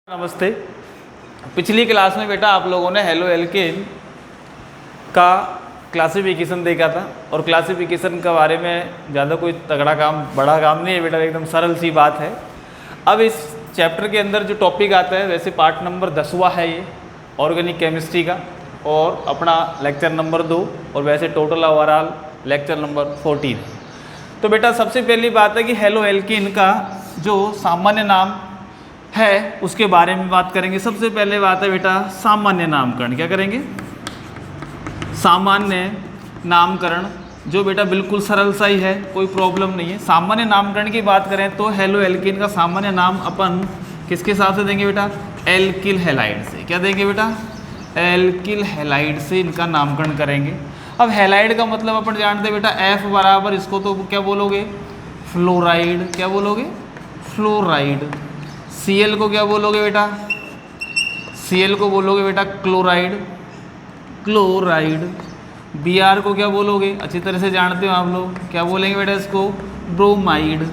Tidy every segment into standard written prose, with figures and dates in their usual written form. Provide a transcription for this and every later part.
नमस्ते। पिछली क्लास में बेटा आप लोगों ने हेलो एल्केन का क्लासिफिकेशन देखा था और क्लासिफिकेशन के बारे में ज़्यादा कोई तगड़ा काम बड़ा काम नहीं है बेटा, एकदम सरल सी बात है। अब इस चैप्टर के अंदर जो टॉपिक आता है वैसे पार्ट नंबर 10वां है ये ऑर्गेनिक केमिस्ट्री का और अपना लेक्चर नंबर 2 और वैसे टोटल ओवरऑल लेक्चर नंबर 14। तो बेटा सबसे पहली बात है कि हेलो एल्केन का जो सामान्य नाम है उसके बारे में बात करेंगे। सबसे पहले बात है बेटा सामान्य नामकरण। क्या करेंगे? सामान्य नामकरण, जो बेटा बिल्कुल सरल सा ही है, कोई प्रॉब्लम नहीं है। सामान्य नामकरण की बात करें तो हेलो एल्केन का सामान्य नाम अपन किसके हिसाब से देंगे बेटा? एल्किल हैलाइड से। क्या देंगे बेटा? एल्किल हैलाइड से इनका नामकरण करेंगे। अब हैलाइड का मतलब अपन जानते हैं बेटा F बराबर, इसको तो क्या बोलोगे? फ्लोराइड। क्या बोलोगे? फ्लोराइड। Cl को क्या बोलोगे बेटा? Cl को बोलोगे बेटा क्लोराइड। क्लोराइड। Br को क्या बोलोगे? अच्छी तरह से जानते हो आप लोग, क्या बोलेंगे बेटा इसको? ब्रोमाइड।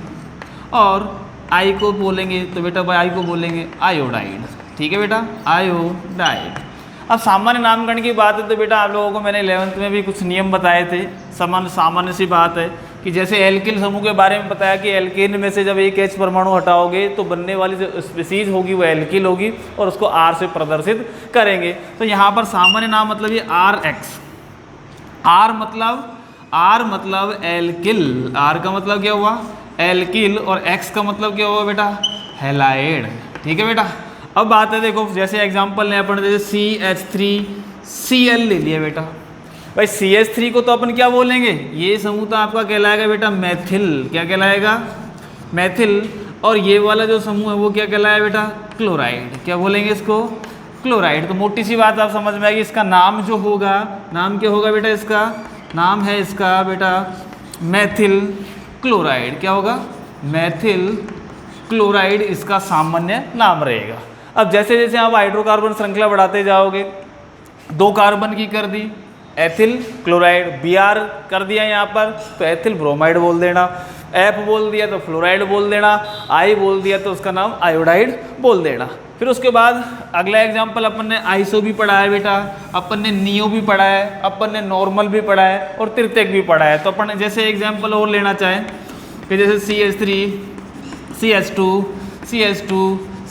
और I को बोलेंगे तो बेटा I को बोलेंगे आयोडाइड। ठीक है बेटा, आयोडाइड। अब सामान्य नामकरण की बात है तो बेटा आप लोगों को मैंने 11th में भी कुछ नियम बताए थे। सामान्य सी बात है कि जैसे एल्किल समूह के बारे में बताया कि एल्केन में से जब एक H परमाणु हटाओगे तो बनने वाली जो स्पीसीज होगी वो एल्किल होगी और उसको R से प्रदर्शित करेंगे। तो यहाँ पर सामान्य नाम मतलब ये RX। R मतलब एल्किल। R का मतलब क्या हुआ? एल्किल। और X का मतलब क्या हुआ बेटा? हैलाइड। ठीक है बेटा। अब बात है देखो, जैसे एग्जाम्पल लें अपन, जैसे CH3Cl ले लिया बेटा। भाई CH3 को तो अपन क्या बोलेंगे? ये समूह तो आपका कहलाएगा बेटा मैथिल। क्या कहलाएगा? मैथिल। और ये वाला जो समूह है वो क्या कहलाएगा बेटा? क्लोराइड। क्या बोलेंगे इसको? क्लोराइड। तो मोटी सी बात आप समझ में आएगी। इसका नाम जो होगा, नाम क्या होगा बेटा? इसका नाम है इसका बेटा मैथिल क्लोराइड। क्या होगा? मैथिल क्लोराइड इसका सामान्य नाम रहेगा। अब जैसे जैसे आप हाइड्रोकार्बन श्रृंखला बढ़ाते जाओगे, 2 कार्बन की कर दी एथिल क्लोराइड, Br कर दिया यहाँ पर तो एथिल ब्रोमाइड बोल देना, F बोल दिया तो फ्लोराइड बोल देना, I बोल दिया तो उसका नाम आयोडाइड बोल देना। फिर उसके बाद अगला एग्जाम्पल अपन ने आइसो भी पढ़ा है बेटा, अपन ने नियो भी पढ़ा है, अपन ने नॉर्मल भी पढ़ा है और तृतीयक भी पढ़ा है। तो अपन जैसे एग्जाम्पल और लेना चाहें कि जैसे CH3 CH2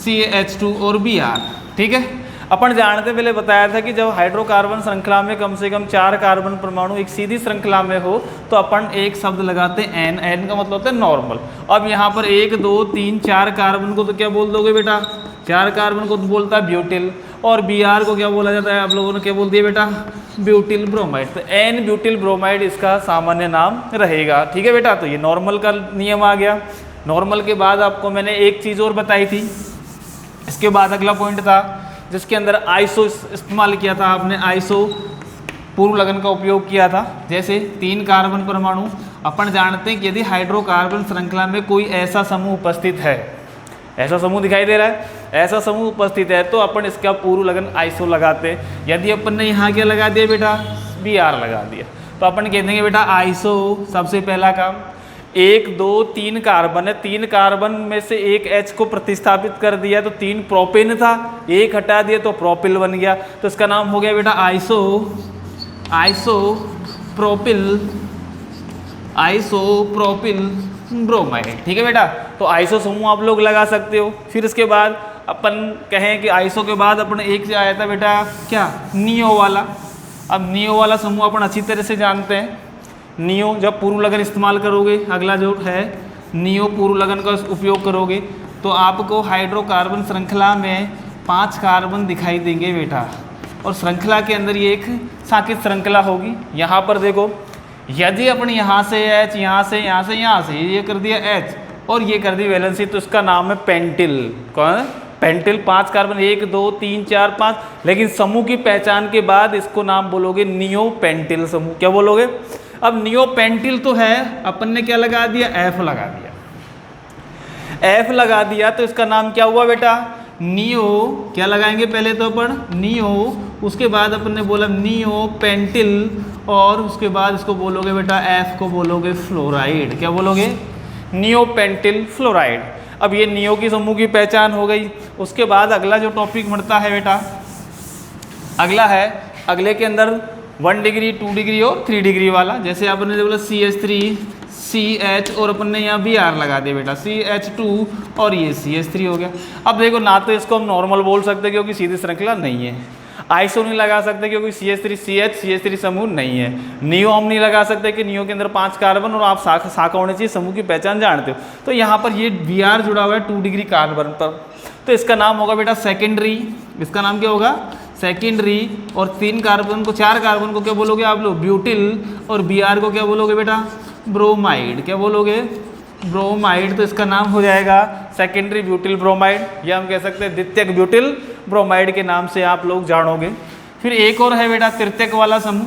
CH2 और Br। ठीक है। अपन जानते पहले बताया था कि जब हाइड्रोकार्बन श्रृंखला में कम से कम 4 कार्बन परमाणु एक सीधी श्रृंखला में हो तो अपन एक शब्द लगाते हैं N का मतलब होता है नॉर्मल। अब यहाँ पर 1 2 3 4 कार्बन को तो क्या बोल दोगे बेटा? 4 कार्बन को तो बोलता है ब्यूटिल। और Br को क्या बोला जाता है? आप लोगों ने क्या बोल दिया बेटा? Butyl bromide. तो N ब्यूटिल ब्रोमाइड इसका सामान्य नाम रहेगा। ठीक है बेटा। तो ये नॉर्मल का नियम आ गया। नॉर्मल के बाद आपको मैंने एक चीज़ और बताई थी। इसके बाद अगला पॉइंट था जिसके अंदर आइसो इस्तेमाल किया था आपने। आइसो पूर्व लगन का उपयोग किया था। जैसे 3 कार्बन परमाणु, अपन जानते हैं कि यदि हाइड्रोकार्बन श्रृंखला में कोई ऐसा समूह उपस्थित है, ऐसा समूह दिखाई दे रहा है, ऐसा समूह उपस्थित है तो अपन इसका पूर्व लगन आइसो लगाते हैं। यदि अपन ने यहाँ क्या लगा दिया बेटा? Br लगा दिया तो अपन कह देंगे बेटा आइसो। सबसे पहला काम 1 2 3 कार्बन है, 3 कार्बन में से एक H को प्रतिस्थापित कर दिया तो 3 प्रोपेन था, 1 हटा दिया तो प्रोपिल बन गया। तो इसका नाम हो गया बेटा आइसोप्रोपिल ब्रोमाइड। ठीक है बेटा। तो आइसो समूह आप लोग लगा सकते हो। फिर इसके बाद अपन कहें कि आइसो के बाद अपन एक से आया था बेटा क्या? नियो वाला। अब नियो वाला समूह अपन अच्छी तरह से जानते हैं। नियो जब पूर्व लगन इस्तेमाल करोगे, अगला जो है नियो पूर्व लगन का उपयोग करोगे तो आपको हाइड्रोकार्बन श्रृंखला में 5 कार्बन दिखाई देंगे बेटा। और श्रृंखला के अंदर ये एक साकित श्रृंखला होगी। यहाँ पर देखो, यदि अपन यहाँ से H, यहाँ से ये कर दिया H और ये कर दी वैलेंसी तो इसका नाम है पेंटिल। कौन है? पेंटिल। 5 कार्बन 1 2 3 4 5, लेकिन समूह की पहचान के बाद इसको नाम बोलोगे नियो पेंटिल समूह। क्या बोलोगे? अब नियो पेंटिल तो है, अपन ने क्या लगा दिया? F लगा दिया। F लगा दिया तो इसका नाम क्या हुआ बेटा? नियो। क्या लगाएंगे पहले तो अपन? नियो। उसके बाद अपन ने बोला नियो पेंटिल और उसके बाद इसको बोलोगे बेटा F को बोलोगे फ्लोराइड। क्या बोलोगे? Neo pentyl fluoride. अब ये नियो की समूह की पहचान हो गई। उसके बाद अगला जो टॉपिक बढ़ता है बेटा, अगला है, अगले के अंदर 1 डिग्री 2 डिग्री और 3 डिग्री वाला। जैसे आपने जो बोला CH3 CH और अपन ने यहाँ Br लगा दिया बेटा, CH2 और ये CH3 हो गया। अब देखो ना तो इसको हम नॉर्मल बोल सकते क्योंकि सीधी श्रृंखला नहीं है, आइसो नहीं लगा सकते क्योंकि CH3 CH CH3 समूह नहीं है, नियो हम नहीं लगा सकते कि नियो के अंदर 5 कार्बन और आप शाखा होने चाहिए, समूह की पहचान जानते हो। तो यहाँ पर ये Br जुड़ा हुआ है 2 डिग्री कार्बन पर, तो इसका नाम होगा बेटा सेकेंडरी। इसका नाम क्या होगा? सेकेंडरी। और 3 कार्बन को 4 कार्बन को क्या बोलोगे आप लोग? ब्यूटिल। और Br को क्या बोलोगे बेटा? ब्रोमाइड। क्या बोलोगे? ब्रोमाइड। तो इसका नाम हो जाएगा सेकेंडरी ब्यूटिल ब्रोमाइड, या हम कह सकते हैं द्वितीयक ब्यूटिल ब्रोमाइड के नाम से आप लोग जानोगे। फिर एक और है बेटा तृतीयक वाला समूह।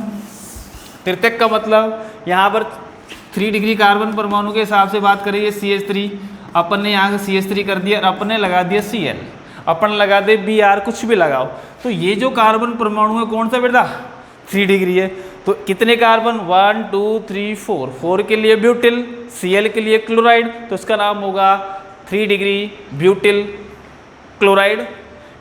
तृतीयक का मतलब यहाँ पर 3 डिग्री कार्बन परमाणु के हिसाब से बात करें, CH3 अपन ने यहाँ से CH3 कर दिया और अपन ने लगा दिया Cl, अपन लगा दे Br, कुछ भी लगाओ। तो ये जो कार्बन परमाणु है कौन सा बेटा? 3 डिग्री है। तो कितने कार्बन? 1 2 3 4, 4 के लिए ब्यूटिल, Cl के लिए क्लोराइड, तो इसका नाम होगा 3 डिग्री ब्यूटिल क्लोराइड,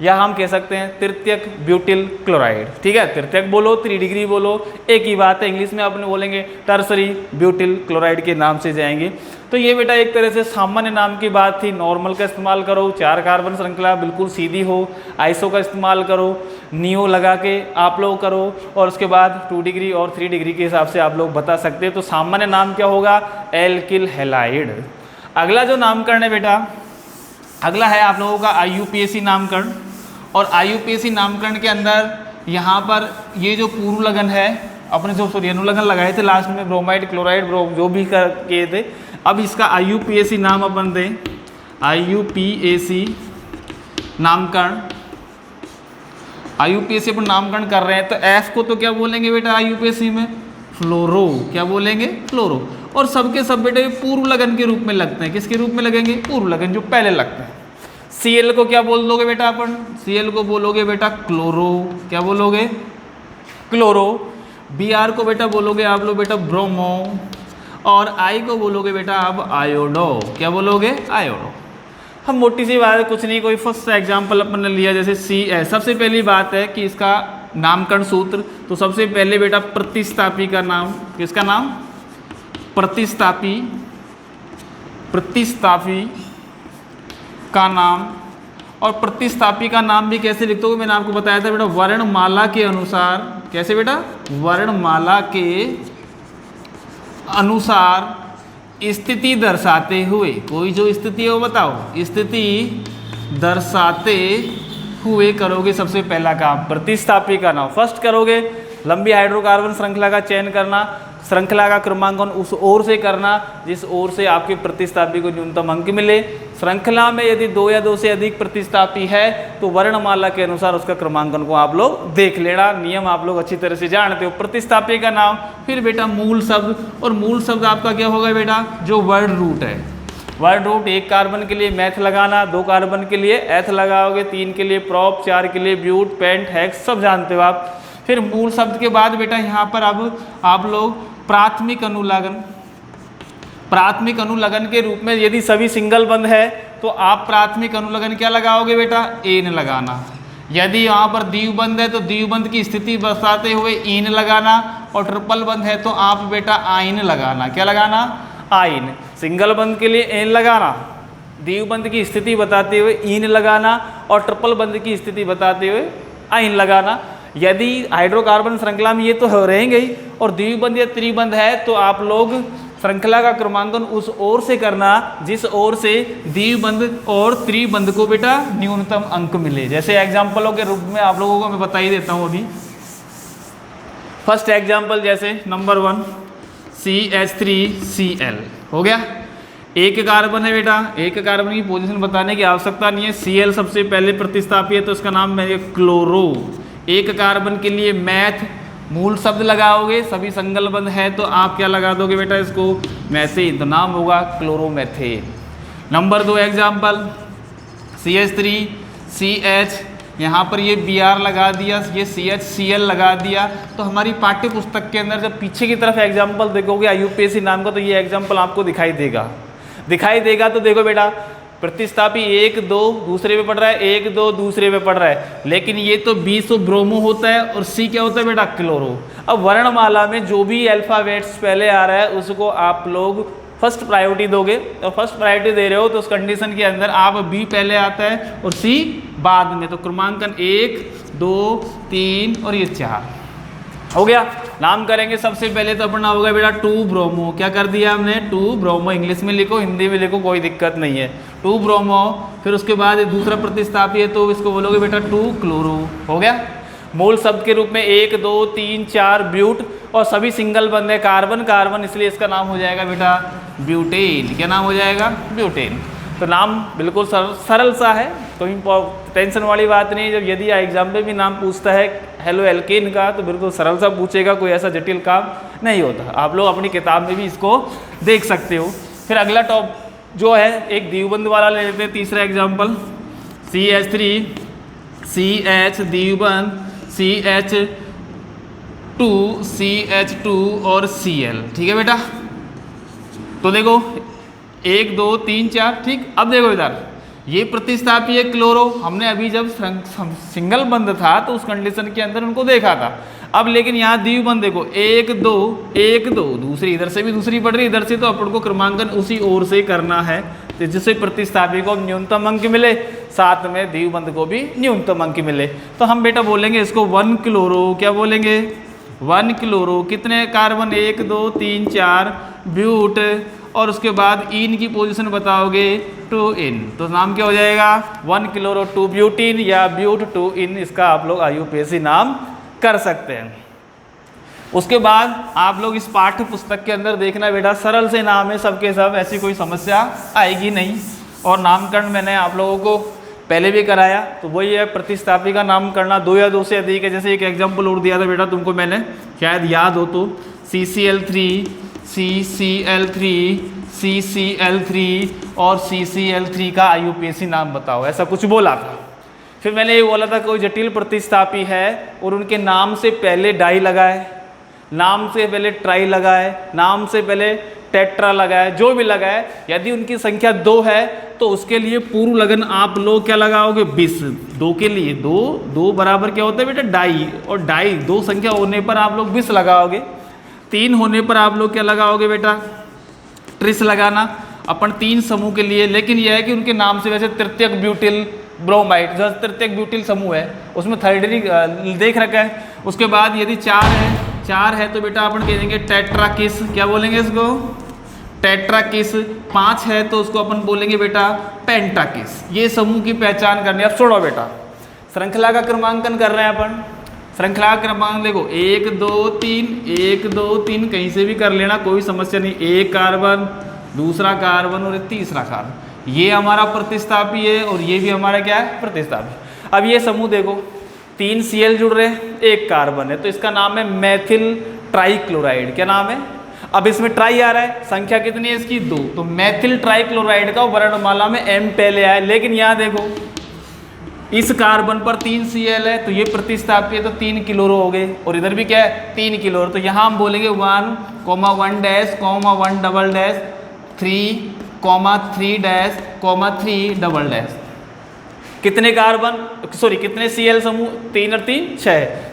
या हम कह सकते हैं तृतीयक ब्यूटिल क्लोराइड। ठीक है, तृतीयक बोलो 3 डिग्री बोलो एक ही बात है, इंग्लिश में अपने बोलेंगे टर्सरी ब्यूटिल क्लोराइड के नाम से जाएंगे। तो ये बेटा एक तरह से सामान्य नाम की बात थी। नॉर्मल का इस्तेमाल करो, 4 कार्बन श्रृंखला बिल्कुल सीधी हो, आइसो का इस्तेमाल करो, नियो लगा के आप लोग करो, और उसके बाद 2 डिग्री और 3 डिग्री के हिसाब से आप लोग बता सकते हैं। तो सामान्य नाम क्या होगा? Alkyl halide. अगला जो नामकरण है बेटा, अगला है आप लोगों का IUPAC नामकरण। और IUPAC नामकरण के अंदर यहाँ पर ये जो पूर्व लगन है, अपने जो अनुलगन लगाए थे लास्ट में, ब्रोमाइड क्लोराइड जो भी किए थे, अब इसका IUPAC नाम अपन दें, IUPAC नामकरण। IUPAC अपन नामकरण कर रहे हैं, तो F को तो क्या बोलेंगे बेटा IUPAC में? फ्लोरो। क्या बोलेंगे? फ्लोरो। और सबके सब बेटे पूर्व लगन के रूप में लगते हैं। किसके रूप में लगेंगे? पूर्व लगन, जो पहले लगते हैं। Cl को क्या बोल दोगे बेटा अपन? Cl को बोलोगे बेटा क्लोरो। क्या बोलोगे? क्लोरो। Br को बेटा बोलोगे आप लोग बेटा ब्रोमो, और I को बोलोगे बेटा अब आयोडो। क्या बोलोगे? आयोडो। हम मोटी सी बात है, कुछ नहीं, कोई फर्स्ट एग्जाम्पल अपन ने लिया जैसे CS। सबसे पहली बात है कि इसका नामकरण सूत्र, तो सबसे पहले बेटा प्रतिस्थापी का नाम, किसका नाम? प्रतिस्थापी, प्रतिस्थापी का नाम। और प्रतिस्थापी का नाम भी कैसे लिखते हो? मैंने आपको बताया था बेटा वर्णमाला के अनुसार। कैसे बेटा? वर्णमाला के अनुसार स्थिति दर्शाते हुए। कोई जो स्थिति है वो बताओ, स्थिति दर्शाते हुए करोगे सबसे पहला काम, प्रतिस्थापी का नाम। फर्स्ट करोगे लंबी हाइड्रोकार्बन श्रृंखला का चयन करना, श्रृंखला का क्रमांकन उस ओर से करना जिस ओर से आपके प्रतिस्थापी को न्यूनतम अंक मिले। श्रृंखला में यदि 2 या 2 से अधिक प्रतिस्थापी है तो वर्णमाला के अनुसार उसका क्रमांकन को आप लोग देख लेना। नियम आप लोग अच्छी तरह से जानते हो। प्रतिस्थापी का नाम, फिर बेटा मूल शब्द, और मूल शब्द आपका क्या होगा बेटा? जो वर्ड रूट है। वर्ड रूट 1 कार्बन के लिए मैथ लगाना, 2 कार्बन के लिए एथ लगाओगे, 3 के लिए प्रॉप, 4 के लिए ब्यूट, पेंट, हेक्स, सब जानते हो आप। फिर मूल शब्द के बाद बेटा यहाँ पर अब आप लोग प्राथमिक अनुलगन, प्राथमिक अनुलगन के रूप में यदि सभी सिंगल बंद है तो आप प्राथमिक अनुलगन क्या लगाओगे बेटा? एन लगाना। यदि यहाँ पर द्विबंध है तो द्विबंध की स्थिति बताते हुए इन लगाना, और ट्रिपल बंध है तो आप बेटा आइन लगाना। क्या लगाना? आइन। सिंगल बंध के लिए एन लगाना, द्विबंध की स्थिति बताते हुए इन लगाना, और ट्रिपल बंध की स्थिति बताते हुए आइन लगाना। यदि हाइड्रोकार्बन श्रृंखला में ये तो रहेंगे ही, और द्विबंध या त्रिबंध है तो आप लोग श्रृंखला का क्रमांकन उस ओर से करना जिस ओर से द्विबंध और त्रिबंध को बेटा न्यूनतम अंक मिले। जैसे एग्जाम्पलों के रूप में आप लोगों को मैं बता ही देता हूँ अभी। फर्स्ट एग्जाम्पल जैसे नंबर 1 CH3Cl हो गया। 1 कार्बन है बेटा, 1 कार्बन की पोजीशन बताने की आवश्यकता नहीं है। Cl सबसे पहले प्रतिस्थापी है तो इसका नाम है क्लोरो। 1 कार्बन के लिए मैथ, मूल शब्द लगाओगे, सभी संगल बंध है तो आप क्या लगा दोगे बेटा? इसको मैथेन, तो नाम होगा क्लोरोमेथेन। नंबर 2 एग्जाम्पल CH3CH, यहाँ पर ये Br लगा दिया, ये CHCl लगा दिया। तो हमारी पाठ्य पुस्तक के अंदर जब पीछे की तरफ एग्जाम्पल देखोगे IUPAC नाम का, तो ये एग्जाम्पल आपको दिखाई देगा। तो देखो बेटा प्रतिस्थापी 1 2 दूसरे पे पड़ रहा है, 1 2 दूसरे पे पड़ रहा है, लेकिन ये तो बीसो ब्रोमो होता है और सी क्या होता है बेटा, क्लोरो। अब वर्णमाला में जो भी अल्फ़ाबेट्स पहले आ रहा है उसको आप लोग फर्स्ट प्रायोरिटी दोगे, और फर्स्ट प्रायोरिटी दे रहे हो तो उस कंडीशन के अंदर आप बी पहले आता है और सी बाद में, तो क्रमांकन 1 2 3 और ये 4 हो गया। नाम करेंगे सबसे पहले तो अपना होगा बेटा 2 ब्रोमो, क्या कर दिया हमने 2 ब्रोमो, इंग्लिश में लिखो हिंदी में लिखो कोई दिक्कत नहीं है, 2 ब्रोमो। फिर उसके बाद दूसरा प्रतिस्थापी है तो इसको बोलोगे बेटा 2 क्लोरो, हो गया। मूल शब्द के रूप में 1 2 3 4 ब्यूट, और सभी सिंगल बंद है कार्बन कार्बन, इसलिए इसका नाम हो जाएगा बेटा ब्यूटेन। क्या नाम हो जाएगा, ब्यूटेन। तो नाम बिल्कुल सरल सा है, कोई टेंशन वाली बात नहीं। जब यदि एग्जाम में भी नाम पूछता है हेलो एल्केन का तो बिल्कुल सरल सा पूछेगा, कोई ऐसा जटिल काम नहीं होता। आप लोग अपनी किताब में भी इसको देख सकते हो। फिर अगला टॉप जो है एक द्विबंध वाला ले लेते हैं, तीसरा example CH3 CH द्विबंध CH2 CH2 और Cl, ठीक है बेटा। तो देखो 1 2 3 4, ठीक। अब देखो इधर ये प्रतिस्थापी है क्लोरो, हमने अभी जब सिंगल बंद था तो उस कंडीशन के अंदर उनको देखा था। अब लेकिन यहाँ द्विबंध देखो 1 2 1 2, दूसरी इधर से भी दूसरी पड़ रही, इधर से तो अपन को क्रमांकन उसी ओर से करना है, तो जिससे प्रतिस्थापी को न्यूनतम अंक मिले, साथ में द्विबंध को भी न्यूनतम अंक मिले। तो हम बेटा बोलेंगे इसको 1 क्लोरो, क्या बोलेंगे 1 क्लोरो। कितने कार्बन 1 2 3 4 ब्यूट, और उसके बाद इन की पोजीशन बताओगे 2 इन, तो नाम क्या हो जाएगा 1 क्लोरो 2 ब्यूटीन या ब्यूट 2 इन, इसका आप लोग IUPAC नाम कर सकते हैं। उसके बाद आप लोग इस पाठ्य पुस्तक के अंदर देखना बेटा, सरल से नाम है सबके सब, ऐसी कोई समस्या आएगी नहीं। और नामकरण मैंने आप लोगों को पहले भी कराया, तो वही है प्रतिस्थापी का नाम करना 2 या 2 से अधिक है। जैसे एक एग्जाम्पल और दिया था बेटा तुमको मैंने, शायद याद हो तो, CCl3 CCl3 CCl3 और CCl3 का IUPAC नाम बताओ, ऐसा कुछ बोला था। फिर मैंने ये बोला था कोई जटिल प्रतिस्थापी है और उनके नाम से पहले डाई लगाए, नाम से पहले ट्राई लगाए, नाम से पहले टेट्रा लगाए, जो भी लगाए, यदि उनकी संख्या 2 है तो उसके लिए पूर्व लगन आप लोग क्या लगाओगे 20। 2 के लिए 2 बराबर क्या होता है बेटा डाई, और डाई 2 संख्या होने पर आप लोग 20 लगाओगे। 3 होने पर आप लोग क्या लगाओगे बेटा ट्रिस लगाना, अपन 3 समूह के लिए। लेकिन यह है कि उनके नाम से वैसे तृतीयक ब्यूटिल ब्रोमाइड, जो तृतीयक ब्यूटिल समूह है उसमें थर्डरी देख रखा है। उसके बाद यदि 4 है तो बेटा अपन कह देंगे टेट्राकिस, क्या बोलेंगे इसको टेट्राकिस। 5 है तो उसको अपन बोलेंगे बेटा पेंटाकिस। ये समूह की पहचान करनी है। अब छोड़ो बेटा, श्रृंखला का क्रमांकन कर रहे हैं अपन। श्रृंखला क्रमांक देखो 1 2 3 1 2 3, कहीं से भी कर लेना कोई समस्या नहीं। एक कार्बन, दूसरा कार्बन और तीसरा कार्बन, ये हमारा प्रतिस्थापी है और ये भी हमारा क्या है प्रतिस्थापी। अब ये समूह देखो 3 Cl जुड़ रहे हैं, 1 कार्बन है, तो इसका नाम है मेथिल ट्राइक्लोराइड। क्या नाम है, अब इसमें ट्राई आ रहा है, संख्या कितनी है इसकी 2, तो मेथिल ट्राइक्लोराइड का वर्णमाला में M पहले आया। लेकिन यहाँ देखो इस कार्बन पर 3 Cl है तो ये प्रतिस्थापी है तो 3 क्लोरो हो गए, और इधर भी क्या है 3 क्लोरो। तो यहाँ हम बोलेंगे 1, 1 dash, 1 double dash, 3, 3 dash, 3 double dash. कितने कार्बन सॉरी कितने Cl समूह, 3 और 3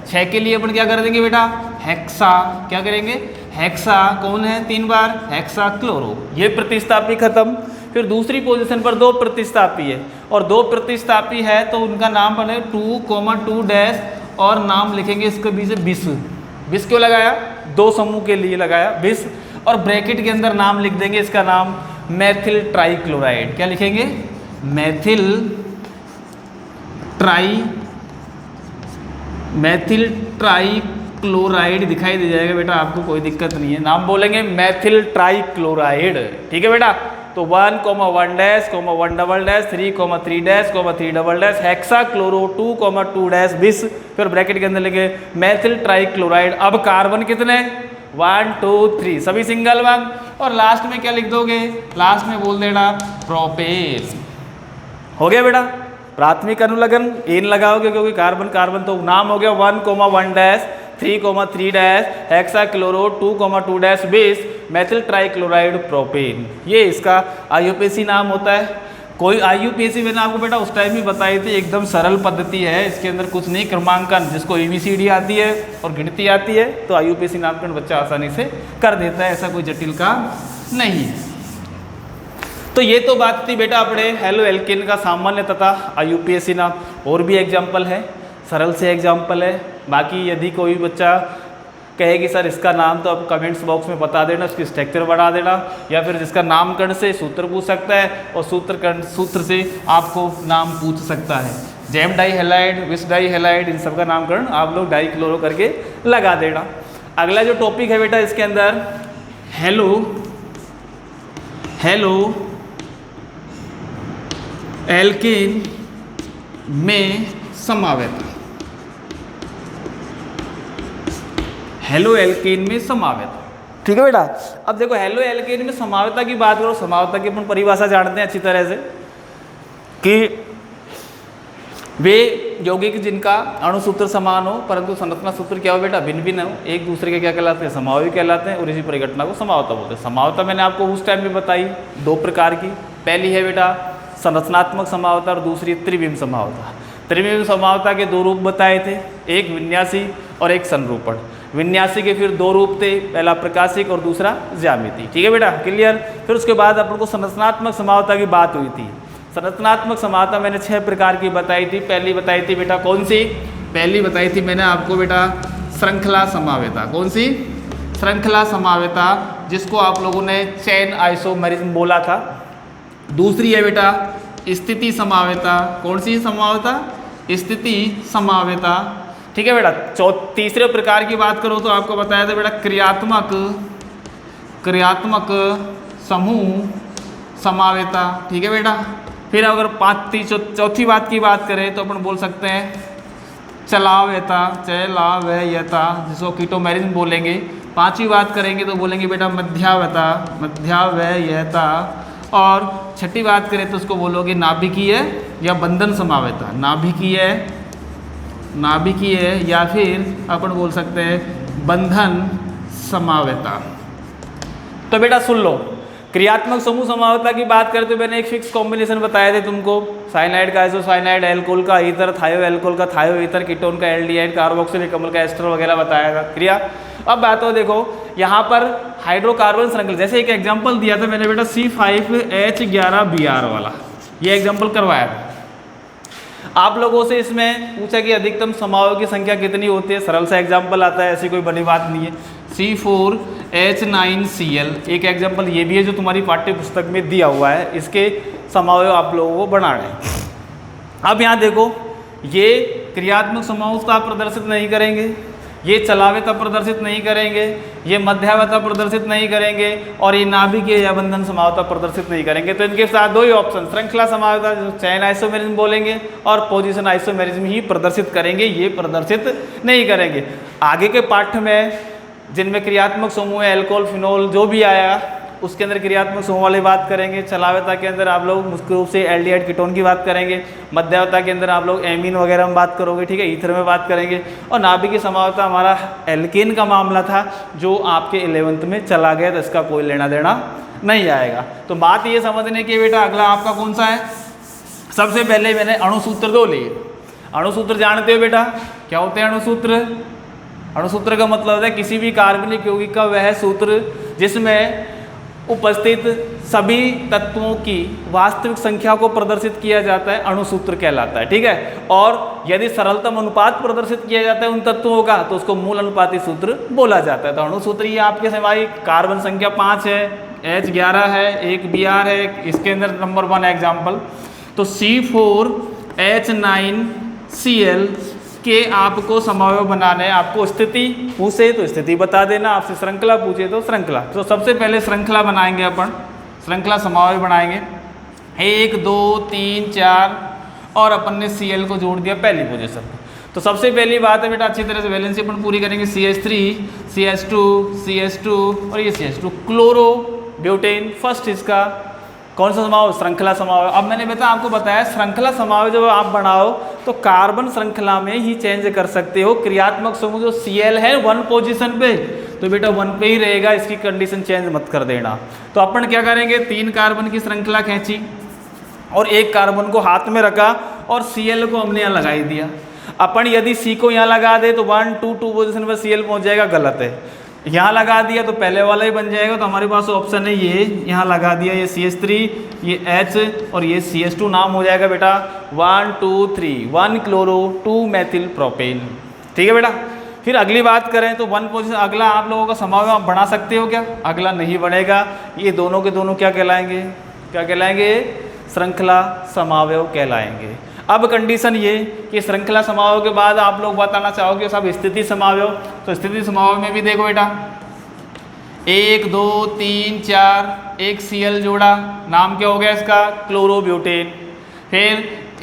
6 के लिए अपन क्या कर देंगे बेटा हेक्सा। क्या करेंगे हेक्सा, कौन है 3 बार हेक्सा क्लोरो। ये प्रतिस्थापी खत्म। फिर दूसरी पोजीशन पर 2 प्रतिस्थापी है, और 2 प्रतिस्थापी है तो उनका नाम बने 2, 2 डैश, और नाम लिखेंगे इसके बीच में 20। 20 क्यों लगाया, 2 समूह के लिए लगाया 20, और ब्रैकेट के अंदर नाम लिख देंगे इसका नाम मेथिल ट्राइक्लोराइड। क्या लिखेंगे मेथिल ट्राइक्लोराइड दिखाई दे जाएगा बेटा आपको, कोई दिक्कत नहीं है। नाम बोलेंगे मेथिल ट्राइक्लोराइड, ठीक है बेटा। तो 1, 1 dash, 1 double dash, 3, 3 dash, 3 double dash, hexa chloro 2, 2 dash 20, फिर ब्रैकेट के अंदर लिखे मेथिल ट्राइक्लोराइड। अब कार्बन कितने 1 2 3 सभी सिंगल वन, और लास्ट में क्या लिख दोगे, लास्ट में बोल देना प्रोपेन। हो गया बेटा, प्राथमिक अनुलग्न एन लगाओगे क्योंकि कार्बन कार्बन, तो नाम हो गया 1, 1 dash, 3, 3 dash, hexa chloro 2, 2 dash 20 methyl trichloride propane. ये इसका IUPAC नाम होता है। कोई IUPAC मैंने आपको बेटा उस टाइम ही बताई थी, एकदम सरल पद्धति है, इसके अंदर कुछ नहीं, क्रमांकन जिसको ABCD आती है और गिनती आती है तो IUPAC नामकरण बच्चा आसानी से कर देता है, ऐसा कोई जटिल काम नहीं है। तो ये तो बात थी बेटा अपने हेलो एल्केन का सामान्य तथा IUPAC नाम। और भी एग्जाम्पल है, सरल से एग्जाम्पल है। बाकी यदि कोई बच्चा कहे कि सर इसका नाम, तो आप कमेंट्स बॉक्स में बता देना, उसकी स्ट्रक्चर बढ़ा देना, या फिर जिसका नामकरण से सूत्र पूछ सकता है और सूत्र से आपको नाम पूछ सकता है। जैम डाई हेलाइड, विस डाई हेलाइड, इन सब का नामकरण आप लोग डाई क्लोरो करके लगा देना। अगला जो टॉपिक है बेटा इसके अंदर हेलो एल्केन में समावेता, हेलो एल्केन में समावेता, ठीक है बेटा। अब देखो हेलो एल्केन में समावेता की बात करो, समावेता की अपन परिभाषा जानते हैं अच्छी तरह से कि वे यौगिक जिनका अणुसूत्र समान हो परंतु संरचना सूत्र क्या हो बेटा, भिन्न भिन्न हो, एक दूसरे के क्या कहलाते हैं, समावयवी कहलाते हैं, और इसी परिघटना को समावता बोलते हैं। समावता मैंने आपको उस टाइम में बताई दो प्रकार की, पहली है बेटा संरचनात्मक समावता और दूसरी त्रिविम समावता। त्रिविम समावता के दो रूप बताए थे, एक विन्यासी और एक संरूपण। विन्यासी के फिर दो रूप थे, पहला प्रकाशिक और दूसरा ज्यामिति, ठीक है बेटा, क्लियर। फिर उसके बाद अपन को संरचनात्मक समावता की बात हुई थी। संरचनात्मक समावता मैंने 6 प्रकार की बताई थी। पहली बताई थी बेटा कौन सी, पहली बताई थी मैंने आपको बेटा श्रृंखला समावेता। कौन सी, श्रृंखला समावेता, जिसको आप लोगों ने चेन आइसोमेरिज्म बोला था। दूसरी है बेटा स्थिति समावेता। कौन सी समावेता, स्थिति समावेता, ठीक है बेटा। तीसरे प्रकार की बात करो तो आपको बताया था बेटा क्रियात्मक समूह समावेता, ठीक है बेटा। फिर अगर चौथी बात की बात करें तो अपन बोल सकते हैं चलावेता, जिसको कीटोमेरिज्म बोलेंगे। पांचवी बात करेंगे तो बोलेंगे बेटा मध्यावयता, और छठी बात करें तो उसको बोलोगे नाभिकीय या बंधन समावेता, नाभिकीय या फिर अपन बोल सकते हैं बंधन समावेता। तो बेटा सुन लो, क्रियात्मक समूह समावेता की बात करते मैंने एक फिक्स कॉम्बिनेशन बताए थे तुमको, साइनाइड का आइसोसाइनाइड, एल्कोहल का ईथर, थायो एल्कोहल का थायो ईथर, कीटोन का एल्डिहाइड, कार्बोक्सिलिक अम्ल का एस्टर वगैरह बताया था, क्रिया। अब बात हो देखो यहाँ पर हाइड्रोकार्बन श्रृंखला, जैसे एक एग्जांपल दिया था मैंने बेटा C5H11Br वाला, ये एग्जांपल करवाया था आप लोगों से। इसमें पूछा कि अधिकतम समावयव की संख्या कितनी होती है, सरल सा एग्जांपल आता है, ऐसी कोई बड़ी बात नहीं है। C4H9Cl एक एग्जांपल ये भी है जो तुम्हारी पाठ्य पुस्तक में दिया हुआ है, इसके समावयव आप लोगों को बनाना है। अब यहाँ देखो, ये क्रियात्मक समावयवता प्रदर्शित नहीं करेंगे, ये चलावेता प्रदर्शित नहीं करेंगे, ये मध्यावता प्रदर्शित नहीं करेंगे, और ये नाभिकीय या बंधन समावता प्रदर्शित नहीं करेंगे। तो इनके साथ दो ही ऑप्शन, श्रृंखला समावता जो चैन आइसोमेरिज्म बोलेंगे और पोजीशन आइसोमेरिज्म ही प्रदर्शित करेंगे, ये प्रदर्शित नहीं करेंगे। आगे के पाठ्य में जिनमें क्रियात्मक समूह है, अल्कोहल, फिनोल जो भी आया उसके अंदर क्रियात्मक समूह वाली बात करेंगे। चलावेता के अंदर आप लोग मुख्य रूप से एल्डिहाइड कीटोन की बात करेंगे, मध्यावता के अंदर आप लोग एमीन वगैरह में बात करोगे, ठीक है, ईथर में बात करेंगे। और नाभिकीय समावता हमारा एल्केन का मामला था जो आपके 11th में चला गया, तो इसका कोई लेना देना नहीं आएगा। तो बात ये समझने की बेटा अगला आपका कौन सा है, सबसे पहले मैंने अणुसूत्र दो लिए। अणुसूत्र जानते हो बेटा क्या होते हैं अणुसूत्र? अणुसूत्र का मतलब होता है किसी भी कार्बनिक यौगिक का वह सूत्र जिसमें उपस्थित सभी तत्वों की वास्तविक संख्या को प्रदर्शित किया जाता है, अणुसूत्र कहलाता है, ठीक है। और यदि सरलतम अनुपात प्रदर्शित किया जाता है उन तत्वों का तो उसको मूल अनुपाती सूत्र बोला जाता है। तो अणुसूत्र ये आपके हमारी कार्बन संख्या 5 है, H11 है, एक Br है, इसके अंदर नंबर 1 एग्जाम्पल। तो C4H9Cl के आपको समावयव बनाना है। आपको स्थिति पूछे तो स्थिति बता देना, आपसे श्रृंखला पूछे तो श्रृंखला। तो सबसे पहले श्रृंखला बनाएंगे अपन, श्रृंखला समावयव बनाएंगे 1 2 3 4 और अपन ने Cl को जोड़ दिया पहली पोजीशन पे। तो सबसे पहली बात है बेटा अच्छी तरह से वैलेंसी अपन पूरी करेंगे, CH3 CH2 और ये CH2 क्लोरो ब्यूटेन फर्स्ट इसका कौन सा समावयव? श्रृंखला समावयव। अब मैंने आपको बताया श्रृंखला समावयव जब आप बनाओ तो कार्बन श्रृंखला में ही चेंज कर सकते हो। क्रियात्मक समूह जो Cl है 1 पोजीशन पे, तो बेटा 1 पे ही रहेगा, इसकी कंडीशन चेंज मत कर देना। तो अपन क्या करेंगे, 3 कार्बन की श्रृंखला खींची, और एक कार्बन को हाथ में रखा और Cl को हमने यहाँ लगा ही दिया। अपन यदि C को यहाँ लगा दे तो 1 2 2 पोजिशन पर Cl पहुँच जाएगा, गलत है। यहाँ लगा दिया तो पहले वाला ही बन जाएगा। तो हमारे पास ऑप्शन है ये, यहाँ लगा दिया, ये CH3, ये H और ये CH2, नाम हो जाएगा बेटा 1 2 3 1 क्लोरो 2 मेथिल प्रोपेन। ठीक है बेटा। फिर अगली बात करें तो 1 पोजिशन अगला आप लोगों का समावेश आप बना सकते हो क्या? अगला नहीं बनेगा। ये दोनों के दोनों क्या कहलाएंगे? क्या कहलाएंगे? श्रृंखला समावयव कहलाएंगे। अब कंडीशन ये कि श्रृंखला समावयव के बाद आप लोग बताना चाहोगे सब स्थिति समावयव। तो स्थिति समावयव में भी देखो बेटा 1 2 3 4 एक Cl जोड़ा, नाम क्या हो गया इसका? क्लोरोब्यूटेन। फिर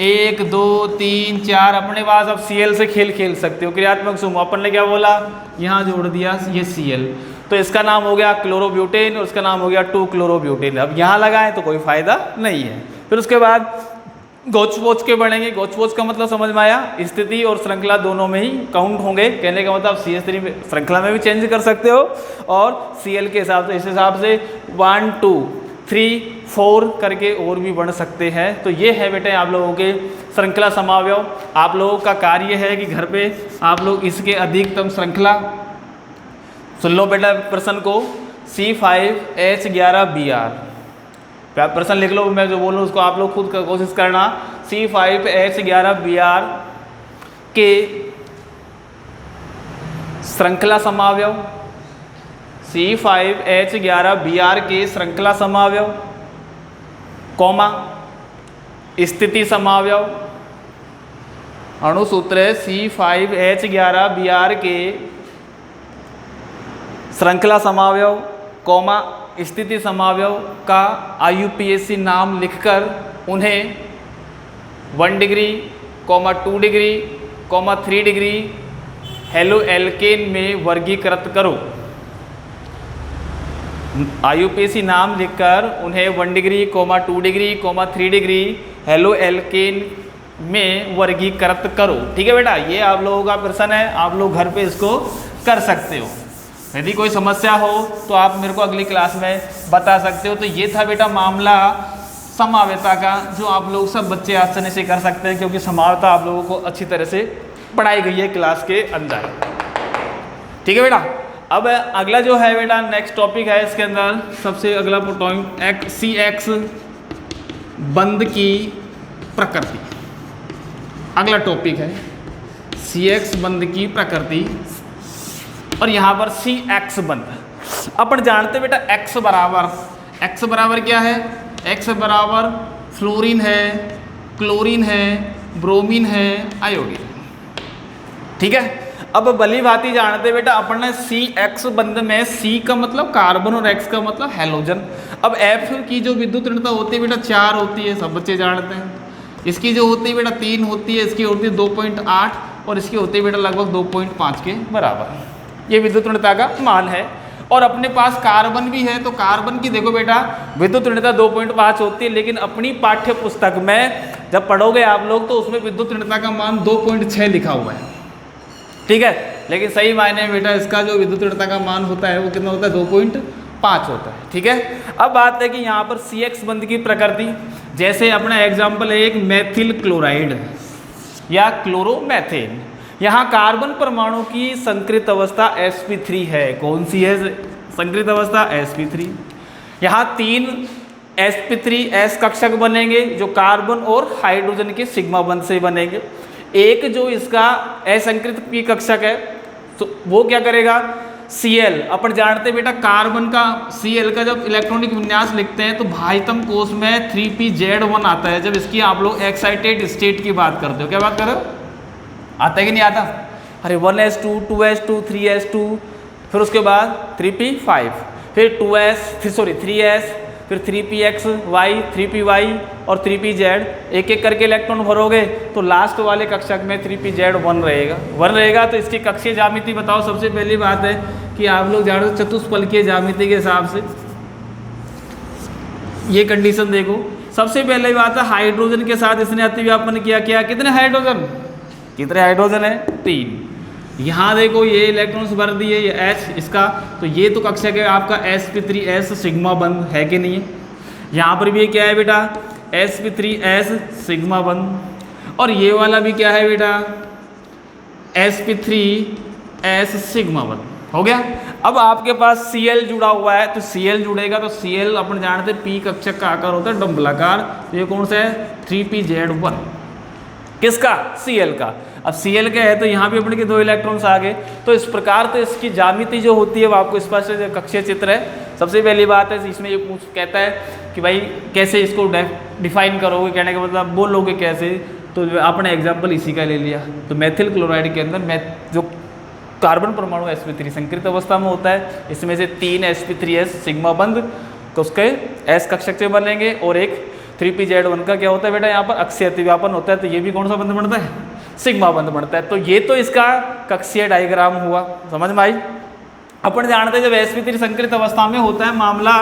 1 2 3 4 अपने पास अब Cl से खेल सकते हो, क्रियात्मक समूह। अपन ने क्या बोला? यहाँ जोड़ दिया ये Cl, तो इसका नाम हो गया क्लोरोब्यूटेन और इसका नाम हो गया 2 क्लोरोब्यूटेन। अब यहाँ लगाएं तो कोई फायदा नहीं है। फिर उसके बाद गौच पोच के बढ़ेंगे। गौच पोच का मतलब समझ में आया? स्थिति और श्रृंखला दोनों में ही काउंट होंगे। कहने का मतलब CH3 में श्रृंखला में भी चेंज कर सकते हो और Cl के हिसाब से, इस हिसाब से 1 2 3 4 करके और भी बढ़ सकते हैं। तो ये है बेटे आप लोगों के श्रृंखला समावयव। आप लोगों का कार्य है कि घर पे आप लोग इसके अधिकतम श्रृंखला सुन लो बेटा प्रश्न को, C5H11Br। प्रश्न लिख लो, मैं जो बोलूँ उसको आप लोग खुद कोशिश करना। C5H11Br के श्रृंखला समावयव, C5H11Br के श्रृंखला समावयव, कॉमा स्थिति समावयव, अणुसूत्र C5H11Br के श्रृंखला समावयव, कॉमा स्थिति समावयव का IUPAC नाम लिखकर उन्हें 1 degree, 2 degree, 3 degree halo alkane में वर्गीकृत करो। IUPAC नाम लिखकर उन्हें 1 degree, 2 degree, 3 degree halo alkane में वर्गीकृत करो। ठीक है बेटा, ये आप लोगों का प्रश्न है, आप लोग घर पे इसको कर सकते हो। यदि कोई समस्या हो तो आप मेरे को अगली क्लास में बता सकते हो। तो ये था बेटा मामला समावयवता का, जो आप लोग सब बच्चे आसानी से कर सकते हैं क्योंकि समावयवता आप लोगों को अच्छी तरह से पढ़ाई गई है क्लास के अंदर। ठीक है बेटा। अब अगला जो है बेटा नेक्स्ट टॉपिक है, इसके अंदर सबसे अगला टॉपिक CX बंध की प्रकृति। अगला टॉपिक है CX बंध की प्रकृति और यहाँ पर CX बंध। अपन जानते बेटा X बराबर क्या है? X बराबर फ्लोरीन है, क्लोरीन है, ब्रोमीन है, आयोडीन। ठीक है। अब भली भांति जानते बेटा अपन ने CX बंध में C का मतलब कार्बन और X का मतलब हैलोजन। अब F की जो विद्युत ऋणता होती है बेटा 4 होती है, सब बच्चे जानते हैं। इसकी जो होती है बेटा 3 होती है, इसकी होती है 2.8 और इसकी होती है बेटा लगभग 2.5 के बराबर। ये विद्युत ऋणता का मान है। और अपने पास कार्बन भी है, तो कार्बन की देखो बेटा विद्युत ऋणता 2.5 होती है, लेकिन अपनी पाठ्य पुस्तक में जब पढ़ोगे आप लोग तो उसमें विद्युत ऋणता का मान 2.6 लिखा हुआ है। ठीक है, लेकिन सही मायने में बेटा इसका जो विद्युत ऋणता का मान होता है वो कितना होता है? 2.5 होता है। ठीक है। अब बात है कि यहाँ पर CX बंध की प्रकृति, जैसे अपना एग्जाम्पल है एक मेथिल क्लोराइड या क्लोरोमेथेन। यहाँ कार्बन परमाणु की संकृत अवस्था sp3 है। कौन सी है संकृत अवस्था? sp3। यहाँ 3 sp3s कक्षक बनेंगे जो कार्बन और हाइड्रोजन के सिग्मा बंध से बनेंगे। एक जो इसका असंकृत p कक्षक है तो वो क्या करेगा? Cl। अपन जानते बेटा कार्बन का Cl का जब इलेक्ट्रॉनिक विन्यास लिखते हैं तो भाइतम कोश में 3pZ1 आता है। जब इसकी आप लोग एक्साइटेड स्टेट की बात करते हो, क्या बात कर रहे हो? आता है कि नहीं आता? अरे 1s2 2s2 3s2 फिर उसके बाद 3p5 फिर 3s फिर 3pxy 3py और 3pz एक एक करके इलेक्ट्रॉन भरोगे तो लास्ट वाले कक्षक में 3pz1 रहेगा। तो इसकी कक्षीय ज्यामिति बताओ। सबसे पहली बात है कि आप लोग जानो चतुष्फलकीय ज्यामिति के हिसाब से ये कंडीशन देखो। सबसे पहले बात है हाइड्रोजन के साथ इसने अतिव्यापन किया। क्या कितने हाइड्रोजन है? 3। यहाँ देखो ये इलेक्ट्रॉन्स भर दिए, ये H इसका, तो ये तो कक्षक है आपका sp3s सिग्मा बंध है कि नहीं है? यहाँ पर भी ये क्या है बेटा? sp3s सिग्मा बंध, और ये वाला भी क्या है बेटा, sp3s सिग्मा बंध, हो गया। अब आपके पास Cl जुड़ा हुआ है, तो Cl जुड़ेगा तो Cl अपन जानते हैं p कक्षक का आकार होता है डम्बलाकार, तो ये कौन सा है 3pz1, किसका, Cl का। अब Cl का है तो यहाँ भी अपने के 2 इलेक्ट्रॉन्स आ गए। तो इस प्रकार तो इसकी ज्यामिति जो होती है वो आपको स्पष्ट कक्षीय चित्र है। सबसे पहली बात है इसमें ये कहता है कि भाई कैसे इसको डिफाइन करोगे, कहने का मतलब बोलोगे कैसे, तो आपने एग्जाम्पल इसी का ले लिया। तो मेथिल क्लोराइड के अंदर जो कार्बन परमाणु sp3 संकृत अवस्था में होता है, इसमें से 3 sp3s सिग्मा बंध तो उसके s कक्षक से बनेंगे, और एक 3pz1 का क्या होता है बेटा, यहाँ पर अक्षीय अतिव्यापन होता है, तो ये भी कौन सा बंध बनता है, सिग्मा बंध बनता है। तो ये तो इसका कक्षीय डायग्राम हुआ, समझ में आई। अपन जानते हैं जब sp3 संकृत अवस्था में होता है मामला,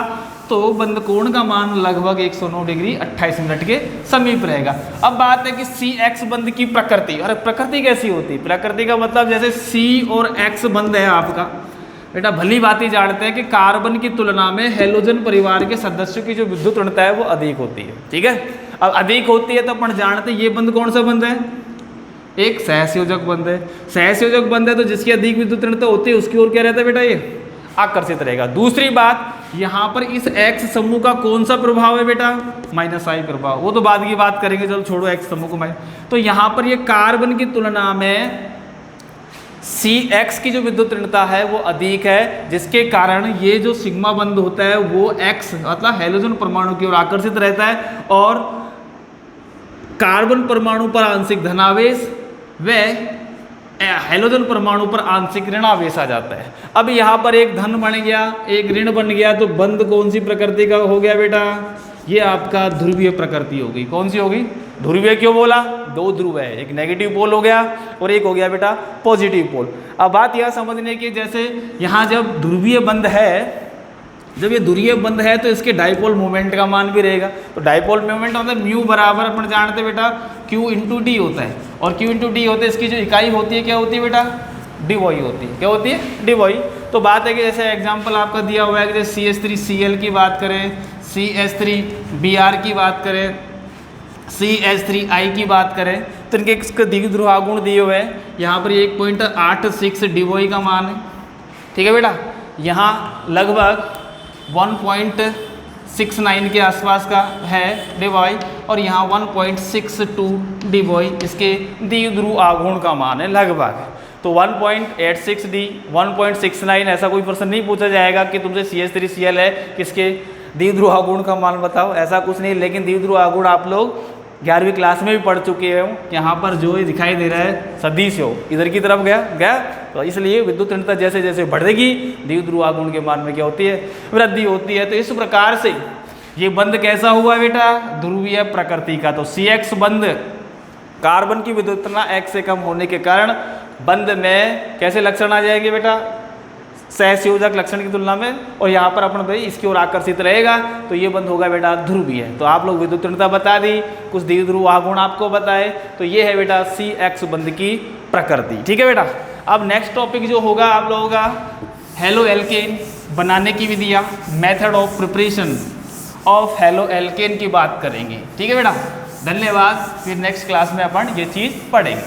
तो बंध कोण का मान लगभग 109 डिग्री 28 मिनट के समीप रहेगा। अब बात है कि Cx बंध की प्रकृति, अरे प्रकृति कैसी होती है, प्रकृति का मतलब जैसे C और X बंध है आपका बेटा, भली बात ही जानते हैं कि कार्बन की तुलना में हेलोजन परिवार के सदस्यों की जो विद्युत ऋणता है वो अधिक होती है, ठीक है। अब अधिक होती है तो अपन जानते हैं ये बंध कौन सा बंध है, एक सहसंयोजक बंध है। सहसंयोजक बंध है तो जिसकी अधिक विद्युत ऋणता होती है उसकी ओर क्या रहता है बेटा, ये आकर्षित रहेगा। दूसरी बात, यहाँ पर इस X समूह का कौन सा प्रभाव है बेटा, -I प्रभाव, वो तो बाद की बात करेंगे, चलो छोड़ो X समूह को। तो यहाँ पर ये कार्बन की तुलना में Cx की जो विद्युत ऋणता है वो अधिक है, जिसके कारण ये जो सिग्मा बंध होता है वो X मतलब हेलोजन परमाणु की ओर आकर्षित रहता है, और कार्बन परमाणु पर आंशिक धनावेश व हेलोजन परमाणु पर आंशिक ऋणावेश आ जाता है। अब यहाँ पर एक धन बन गया, एक ऋण बन गया, तो बंध कौन सी प्रकृति का हो गया बेटा, ये आपका ध्रुवीय प्रकृति हो गई। कौन सी होगी, ध्रुवीय क्यों बोला, 2 ध्रुव है, एक नेगेटिव पोल हो गया और एक हो गया बेटा पॉजिटिव पोल। अब बात यह समझने की, जैसे यहाँ जब ध्रुवीय बंध है, जब ये ध्रुवीय बंध है तो इसके डाइपोल मोमेंट का मान भी रहेगा। तो डाइपोल मोमेंट मतलब म्यू बराबर अपन जानते हैं बेटा Q इंटू डी होता है, और Q इंटू डी होता है, इसकी जो इकाई होती है क्या होती है बेटा, डिवॉई होती है। क्या होती है, डिवॉई। तो बात है कि जैसे एग्जांपल आपका दिया हुआ है कि जैसे CH3Cl की बात करें, CH3Br की बात करें, CH3I की बात करें, तो इनके द्विध्रुव गुण दिए हुए हैं। यहाँ पर 1.86 डिवॉई का मान है, ठीक है बेटा। यहाँ लगभग 1.69 के आसपास का है डिवॉई, और यहाँ 1.62 डिवॉई इसके द्विध्रुव आघूर्ण का मान है लगभग। तो 1.86 डी 1.69, ऐसा कोई प्रश्न नहीं पूछा जाएगा कि तुमसे CH3Cl है किसके द्विध्रुव आघूर्ण का मान बताओ, ऐसा कुछ नहीं। लेकिन द्विध्रुव आघूर्ण आप लोग 11वीं क्लास में भी पढ़ चुके हो। यहाँ पर जो दिखाई दे रहा है सदिश हो, इधर की तरफ गया, तो इसलिए विद्युत ऋणता जैसे जैसे बढ़ेगी द्विध्रुव आघूर्ण के मान में क्या होती है, वृद्धि होती है। तो इस प्रकार से ये बंध कैसा हुआ बेटा, ध्रुवीय प्रकृति का। तो Cx बंध कार्बन की विद्युत ऋणता X से कम होने के कारण बंध में कैसे लक्षण आ जाएंगे बेटा, सहसंयोजक लक्षण की तुलना में, और यहाँ पर अपन भाई इसकी ओर आकर्षित रहेगा, तो ये बंध होगा बेटा ध्रुवीय। तो आप लोग विद्युत ऋणता बता दी, कुछ द्विध्रुव आघूर्ण आपको बताए, तो ये है बेटा Cx बंध की प्रकृति, ठीक है बेटा। अब नेक्स्ट टॉपिक जो होगा आप लोगों का हेलो एल्केन बनाने की विधियाँ, method of preparation of halo alkane की बात करेंगे, ठीक है बेटा। धन्यवाद, फिर नेक्स्ट क्लास में अपन ये चीज़ पढ़ेंगे।